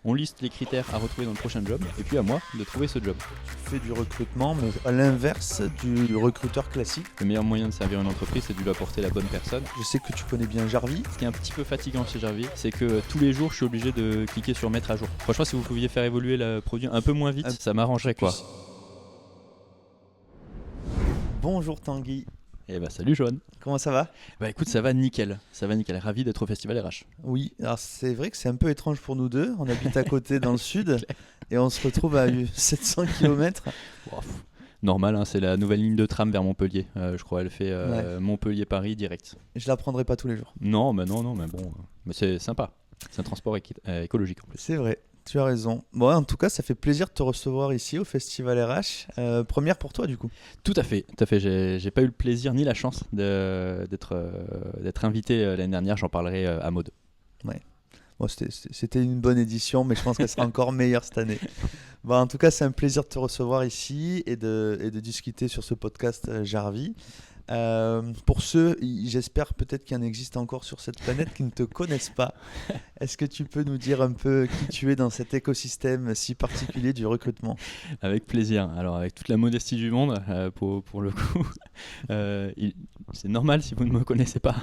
On liste les critères à retrouver dans le prochain job, et puis à moi de trouver ce job. Tu fais du recrutement, mais à l'inverse du recruteur classique. Le meilleur moyen de servir une entreprise, c'est de lui apporter la bonne personne. Je sais que tu connais bien Jarvis. Ce qui est un petit peu fatigant chez Jarvis, c'est que tous les jours, je suis obligé de cliquer sur mettre à jour. Franchement, si vous pouviez faire évoluer le produit un peu moins vite, ça m'arrangerait quoi. Bonjour Tanguy, Eh bah salut Johan. comment ça va? Bah écoute, ça va nickel, ravi d'être au Festival RH. Oui, alors c'est vrai que c'est un peu étrange pour nous deux, on habite à côté dans le sud et on se retrouve à 700 km. Wow. Normal, hein, c'est la nouvelle ligne de tram vers Montpellier, je crois, elle fait Ouais. Montpellier-Paris direct. Je la prendrai pas tous les jours. Non, mais bon, mais c'est sympa, c'est un transport écologique en plus. C'est vrai, tu as raison. Bon, en tout cas, ça fait plaisir de te recevoir ici au Festival RH. Première pour toi du coup. Tout à fait. J'ai pas eu le plaisir ni la chance d'être invité l'année dernière, j'en parlerai à Maud. Bon, c'était une bonne édition, mais je pense qu'elle sera encore meilleure cette année. Bon, en tout cas, c'est un plaisir de te recevoir ici et de discuter sur ce podcast Jarvis. Pour ceux, j'espère peut-être qu'il y en existe encore sur cette planète qui ne te connaissent pas. Est-ce que tu peux nous dire un peu qui tu es dans cet écosystème si particulier du recrutement? Avec plaisir. Alors, avec toute la modestie du monde, pour le coup, c'est normal si vous ne me connaissez pas.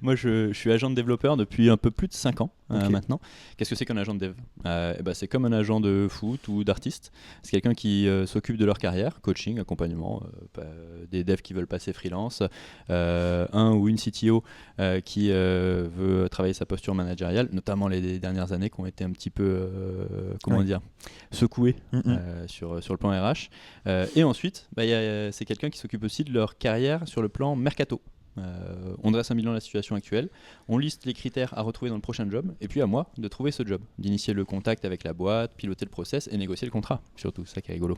Moi, je suis agent de développeur depuis un peu plus de 5 ans Ok. maintenant. Qu'est-ce que c'est qu'un agent de dev? C'est comme un agent de foot ou d'artiste. C'est quelqu'un qui s'occupe de leur carrière, coaching, accompagnement, des devs qui veulent passer freelance, un ou une CTO qui veut travailler sa posture managériale, notamment les dernières années qui ont été un petit peu, secouées sur le plan RH. Et ensuite, c'est quelqu'un qui s'occupe aussi de leur carrière sur le plan mercato. On dresse un bilan de la situation actuelle, on liste les critères à retrouver dans le prochain job, et puis à moi de trouver ce job, d'initier le contact avec la boîte, piloter le process et négocier le contrat, surtout, ça qui est rigolo.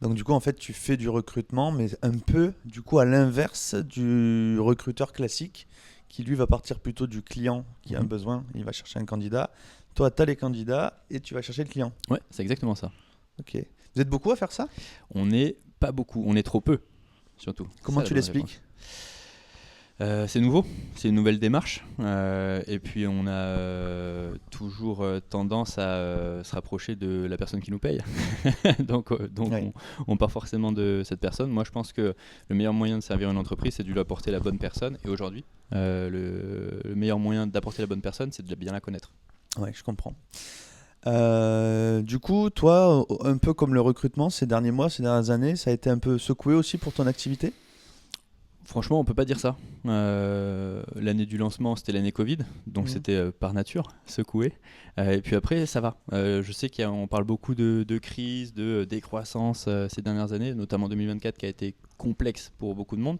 Donc du coup, en fait, tu fais du recrutement, mais un peu du coup à l'inverse du recruteur classique qui lui va partir plutôt du client qui a un besoin, il va chercher un candidat. Toi, tu as les candidats et tu vas chercher le client. Ouais, c'est exactement ça. Ok. Vous êtes beaucoup à faire ça? On n'est pas beaucoup, on est trop peu, surtout. Comment Ça, tu la bonne l'expliques? C'est nouveau, c'est une nouvelle démarche, et puis on a toujours tendance à se rapprocher de la personne qui nous paye. donc Ouais. on part forcément de cette personne. Moi je pense que le meilleur moyen de servir une entreprise, c'est de lui apporter la bonne personne, et aujourd'hui le meilleur moyen d'apporter la bonne personne, c'est de bien la connaître. Ouais, je comprends. Du coup, toi, un peu comme le recrutement ces derniers mois, ces dernières années, ça a été un peu secoué aussi pour ton activité? Franchement, on peut pas dire ça. L'année du lancement, c'était l'année Covid, donc c'était par nature secoué. Et puis après, ça va. Je sais qu'on parle beaucoup de crise, de décroissance ces dernières années, notamment 2024 qui a été complexe pour beaucoup de monde.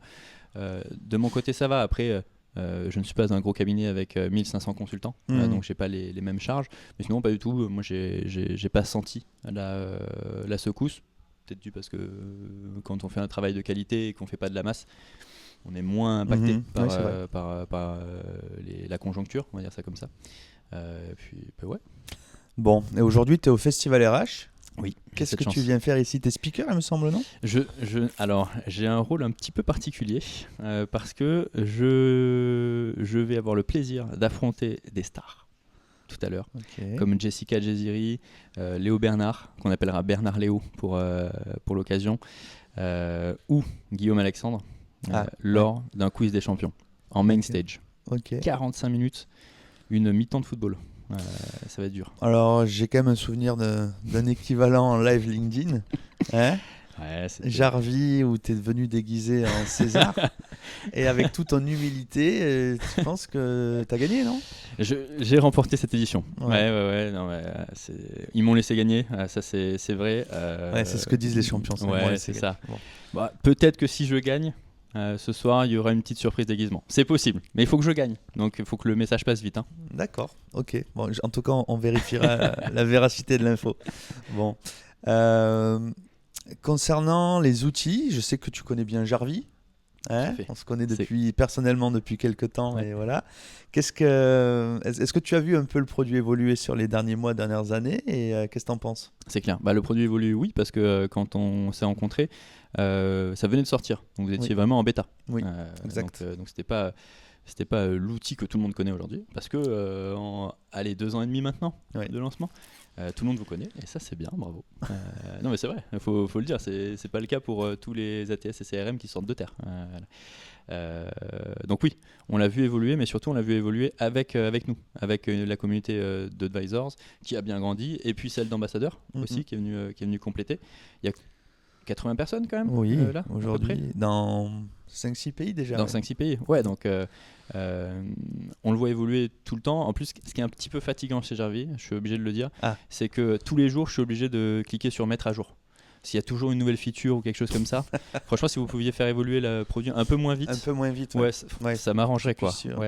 De mon côté, ça va. Après, je ne suis pas un gros cabinet avec 1500 consultants, donc j'ai pas les mêmes charges. Mais sinon, pas du tout. Moi, j'ai pas senti la secousse. Peut-être dû parce que quand on fait un travail de qualité et qu'on fait pas de la masse, on est moins impacté par, Ouais, c'est vrai. la conjoncture, on va dire ça comme ça. Ouais. Bon, et aujourd'hui, tu es au Festival RH. Oui. Qu'est-ce cette que tu chance. viens faire ici? T'es speaker, il me semble, non? Alors, j'ai un rôle un petit peu particulier parce que je vais avoir le plaisir d'affronter des stars tout à l'heure, Ok. comme Jessica Jeziri, Léo Bernard, qu'on appellera Bernard Léo pour l'occasion, ou Guillaume Alexandre, lors d'un quiz des champions, en main stage. Ok. 45 minutes, une mi-temps de football. Ça va être dur. Alors, j'ai quand même un souvenir d'un équivalent en live LinkedIn. Hein? Ouais, Jarvis, où tu es venu déguisé en César. Et avec toute ton humilité, tu penses que tu as gagné, non? J'ai remporté cette édition. Ouais. Ouais. Non, ils m'ont laissé gagner, ça c'est vrai. Ouais, c'est ce que disent les champions. Ouais, c'est ça. Bon. Bah, peut-être que si je gagne, ce soir, il y aura une petite surprise déguisement. C'est possible, mais il faut que je gagne. Donc il faut que le message passe vite. D'accord, ok. Bon, en tout cas, on vérifiera la véracité de l'info. Bon. Concernant les outils, je sais que tu connais bien Jarvis. Hein, on se connaît personnellement depuis quelques temps. Ouais. Et voilà. Est-ce que tu as vu un peu le produit évoluer sur les derniers mois, dernières années, et qu'est-ce que tu en penses? C'est clair. Le produit évolue, oui, parce que quand on s'est rencontrés, ça venait de sortir. Donc vous étiez vraiment en bêta. Oui, exact. Donc c'était pas c'était pas l'outil que tout le monde connaît aujourd'hui, parce que allez, 2 ans et demi maintenant de lancement, tout le monde vous connaît, et ça c'est bien, bravo. Non mais c'est vrai, faut le dire, c'est pas le cas pour tous les ATS et CRM qui sortent de terre. Donc oui, on l'a vu évoluer, mais surtout on l'a vu évoluer avec nous, avec la communauté d'advisors qui a bien grandi, et puis celle d'ambassadeurs aussi qui est venue compléter. Il y a 80 personnes quand même là, aujourd'hui, dans 5-6 pays déjà. Dans 5-6 pays, ouais, donc on le voit évoluer tout le temps. En plus, ce qui est un petit peu fatigant chez Jarvis, je suis obligé de le dire, c'est que tous les jours, je suis obligé de cliquer sur mettre à jour. S'il y a toujours une nouvelle feature ou quelque chose comme ça, franchement, si vous pouviez faire évoluer le produit un peu moins vite, ça m'arrangerait, quoi. Sûr,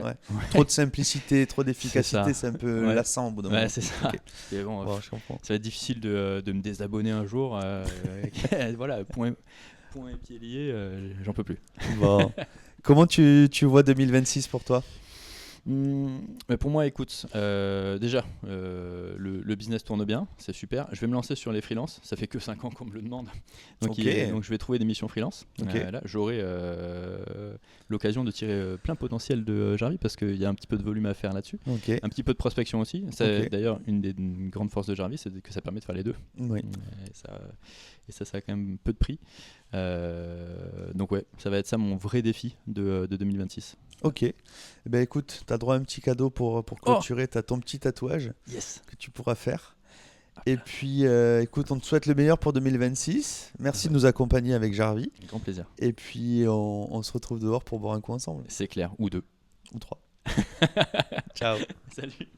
Trop de simplicité, trop d'efficacité, c'est un peu lassant au bout d'un moment. C'est ça. Et bon, je comprends. Ça va être difficile de me désabonner un jour. Voilà, point et pied liés, j'en peux plus. Bon. Comment tu vois 2026 pour toi ? Mais pour moi, écoute, déjà, le business tourne bien, c'est super. Je vais me lancer sur les freelances, ça fait que 5 ans qu'on me le demande. Donc je vais trouver des missions freelance. Là, j'aurai l'occasion de tirer plein potentiel de Jarvis parce qu'il y a un petit peu de volume à faire là-dessus. Un petit peu de prospection aussi. C'est d'ailleurs une des grandes forces de Jarvis, c'est que ça permet de faire les deux. Et ça a quand même peu de prix. Donc ouais, ça va être ça mon vrai défi de 2026. Ok, ben écoute, tu as droit à un petit cadeau pour clôturer, tu as ton petit tatouage que tu pourras faire. Et puis écoute, on te souhaite le meilleur pour 2026. Merci de nous accompagner avec Jarvis. Grand plaisir. Et puis on se retrouve dehors pour boire un coup ensemble. C'est clair, ou 2. Ou 3. Ciao. Salut.